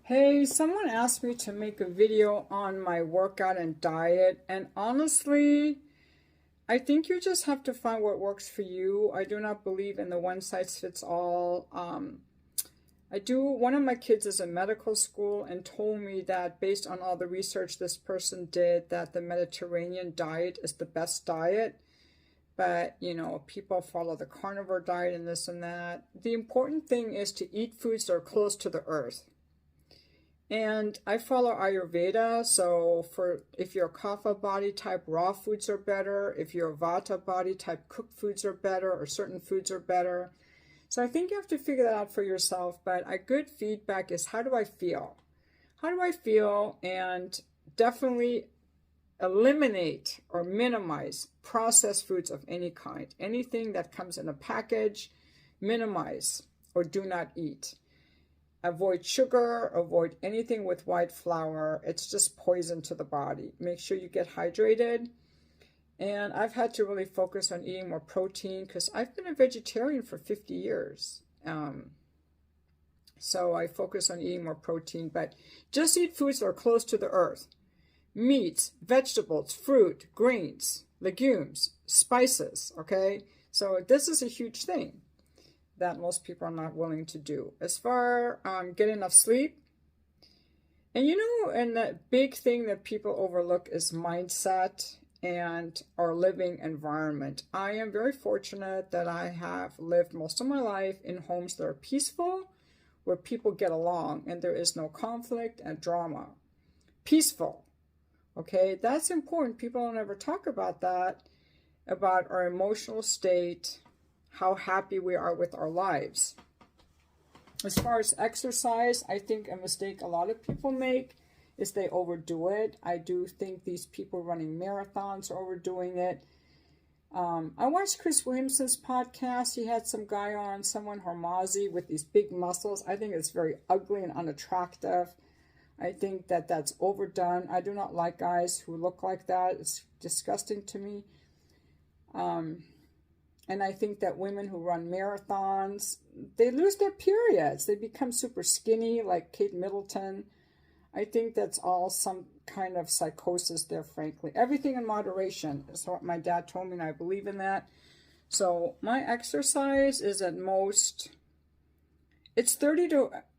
Hey, someone asked me to make a video on my workout and diet, and honestly, I think you just have to find what works for you. I do not believe in the one size fits all. One of my kids is in medical school and told me that based on all the research this person did, that the Mediterranean diet is the best diet. But, people follow the carnivore diet and this and that. The important thing is to eat foods that are close to the earth. And I follow Ayurveda, so if you're a Kapha body type, raw foods are better. If you're a Vata body type, cooked foods are better, or certain foods are better. So I think you have to figure that out for yourself. But a good feedback is, how do I feel? How do I feel? And definitely eliminate or minimize processed foods of any kind. Anything that comes in a package, minimize or do not eat. Avoid sugar, avoid anything with white flour. It's just poison to the body. Make sure you get hydrated. And I've had to really focus on eating more protein because I've been a vegetarian for 50 years. So I focus on eating more protein, but just eat foods that are close to the earth. Meats, vegetables, fruit, grains, legumes, spices, okay? So this is a huge thing that most people are not willing to do. As far get enough sleep. And and the big thing that people overlook is mindset and our living environment. I am very fortunate that I have lived most of my life in homes that are peaceful, where people get along and there is no conflict and drama. Peaceful. Okay, that's important. People don't ever talk about that, about our emotional state, how happy we are with our lives. As far as exercise, I think a mistake a lot of people make is they overdo it. I do think these people running marathons are overdoing it. I watched Chris Williamson's podcast. He had some guy on, someone Hormozzi, with these big muscles. I think it's very ugly and unattractive. I think that that's overdone. I do not like guys who look like that. It's disgusting to me. And I think that women who run marathons, they lose their periods. They become super skinny, like Kate Middleton. I think that's all some kind of psychosis there, frankly. Everything in moderation is what my dad told me, and I believe in that. So my exercise is at most, it's 30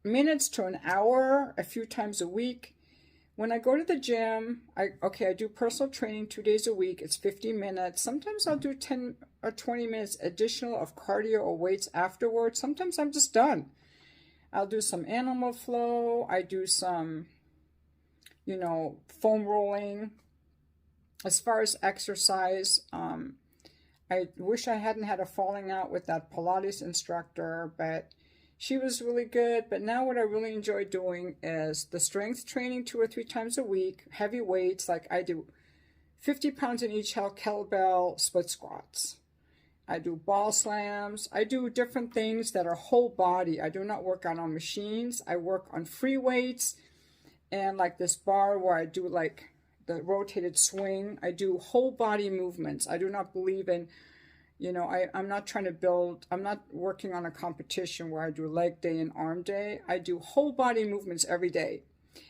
minutes to an hour, a few times a week. When I go to the gym, I do personal training 2 days a week. It's 50 minutes. Sometimes I'll do 10 or 20 minutes additional of cardio or weights afterwards. Sometimes I'm just done. I'll do some animal flow. I do some, foam rolling. As far as exercise, I wish I hadn't had a falling out with that Pilates instructor, but she was really good. But now what I really enjoy doing is the strength training 2 or 3 times a week, heavy weights, like I do 50 pounds in each held kettlebell split squats. I do ball slams. I do different things that are whole body. I do not work out on machines. I work on free weights and like this bar where I do like the rotated swing. I do whole body movements. I do not believe in I'm not trying to I'm not working on a competition where I do leg day and arm day. I do whole body movements every day.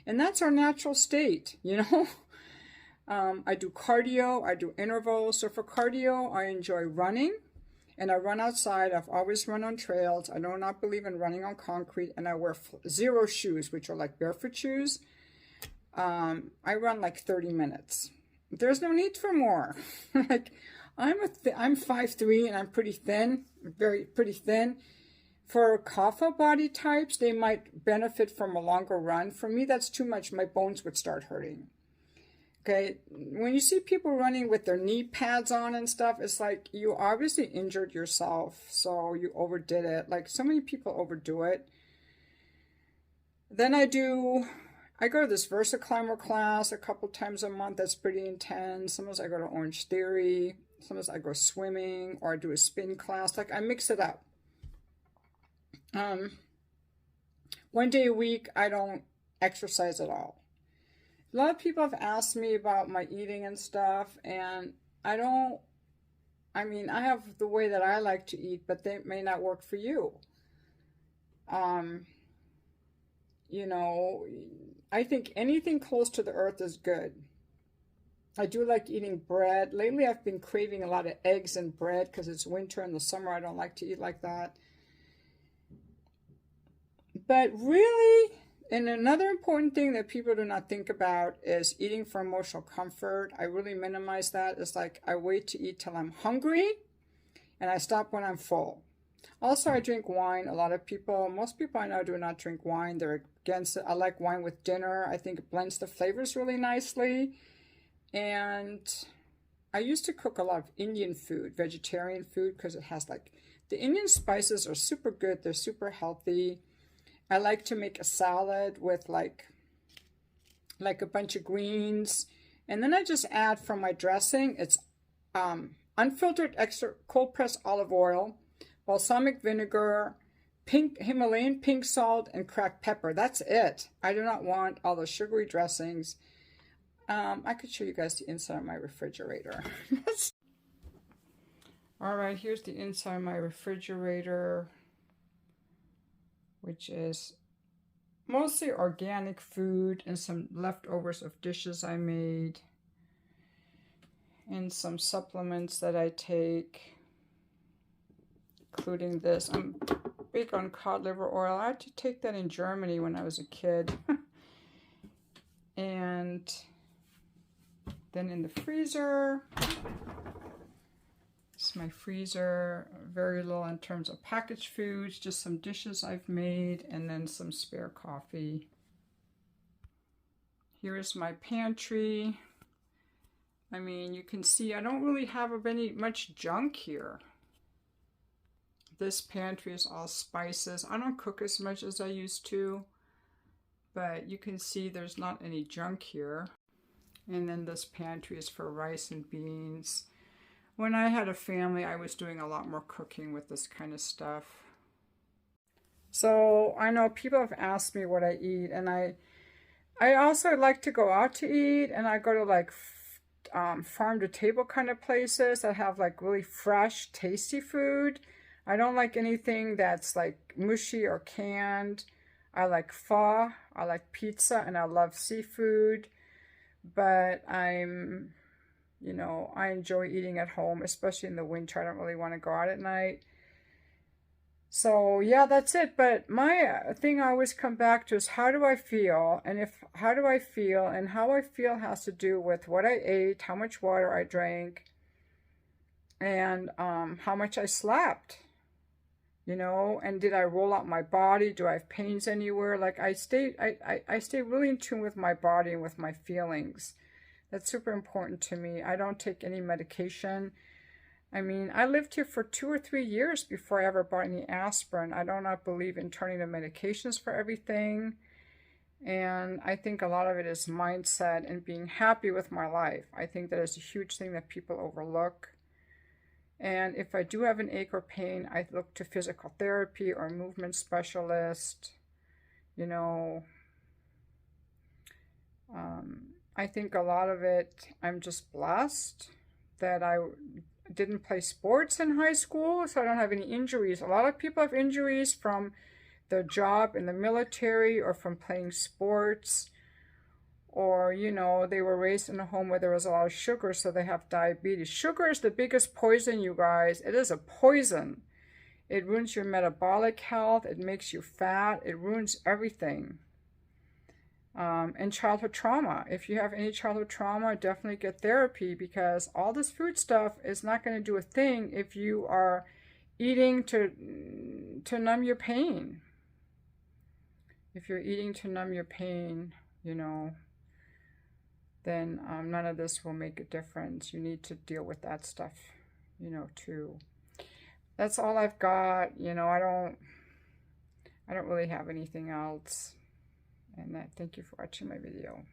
And that's our natural state, I do cardio, I do intervals. So for cardio, I enjoy running and I run outside. I've always run on trails. I do not believe in running on concrete, and I wear zero shoes, which are like barefoot shoes. I run like 30 minutes. There's no need for more. Like, I'm 5'3" and I'm pretty thin, pretty thin. For Kapha body types, they might benefit from a longer run. For me, that's too much. My bones would start hurting. Okay, when you see people running with their knee pads on and stuff, it's like you obviously injured yourself, so you overdid it. Like so many people overdo it. Then I go to this VersaClimber class a couple times a month. That's pretty intense. Sometimes I go to Orange Theory. Sometimes I go swimming or I do a spin class. Like I mix it up. 1 day a week, I don't exercise at all. A lot of people have asked me about my eating and stuff, and I have the way that I like to eat, but they may not work for you. you know, I think anything close to the earth is good. I do like eating bread. Lately, I've been craving a lot of eggs and bread because it's winter. In the summer, I don't like to eat like that. But really, and another important thing that people do not think about is eating for emotional comfort. I really minimize that. It's like I wait to eat till I'm hungry and I stop when I'm full. Also, I drink wine. A lot of people, most people I know do not drink wine. They're against it. I like wine with dinner. I think it blends the flavors really nicely. And I used to cook a lot of Indian food, vegetarian food, because it has like, the Indian spices are super good. They're super healthy. I like to make a salad with like a bunch of greens. And then I just add from my dressing, it's unfiltered extra cold pressed olive oil, balsamic vinegar, Himalayan pink salt, and cracked pepper. That's it. I do not want all those sugary dressings. I could show you guys the inside of my refrigerator. All right, here's the inside of my refrigerator, which is mostly organic food and some leftovers of dishes I made and some supplements that I take, including this. I'm big on cod liver oil. I had to take that in Germany when I was a kid. And then in the freezer, this is my freezer, very little in terms of packaged foods, just some dishes I've made, and then some spare coffee. Here is my pantry. I mean, you can see I don't really have much junk here. This pantry is all spices. I don't cook as much as I used to, but you can see there's not any junk here. And then this pantry is for rice and beans. When I had a family, I was doing a lot more cooking with this kind of stuff. So I know people have asked me what I eat, and I also like to go out to eat, and I go to like farm to table kind of places that have like really fresh, tasty food. I don't like anything that's like mushy or canned. I like pho, I like pizza, and I love seafood. But you know, I enjoy eating at home, especially in the winter. I don't really want to go out at night. So yeah, that's it. But my thing I always come back to is how do I feel? And how do I feel? And how I feel has to do with what I ate, how much water I drank, and how much I slept. You know, and did I roll out my body? Do I have pains anywhere? Like I stay really in tune with my body and with my feelings. That's super important to me. I don't take any medication. I mean, I lived here for 2 or 3 years before I ever bought any aspirin. I do not believe in turning to medications for everything. And I think a lot of it is mindset and being happy with my life. I think that is a huge thing that people overlook. And if I do have an ache or pain, I look to physical therapy or movement specialist. You know, I think a lot of it, I'm just blessed that I didn't play sports in high school, so I don't have any injuries. A lot of people have injuries from their job in the military or from playing sports, or, you know, they were raised in a home where there was a lot of sugar, so they have diabetes. Sugar is the biggest poison, you guys. It is a poison. It ruins your metabolic health. It makes you fat. It ruins everything. And childhood trauma. If you have any childhood trauma, definitely get therapy, because all this food stuff is not going to do a thing if you are eating to numb your pain. If you're eating to numb your pain, you know, then none of this will make a difference. You need to deal with that stuff, you know, too. That's all I've got. You know, I don't really have anything else. And thank you for watching my video.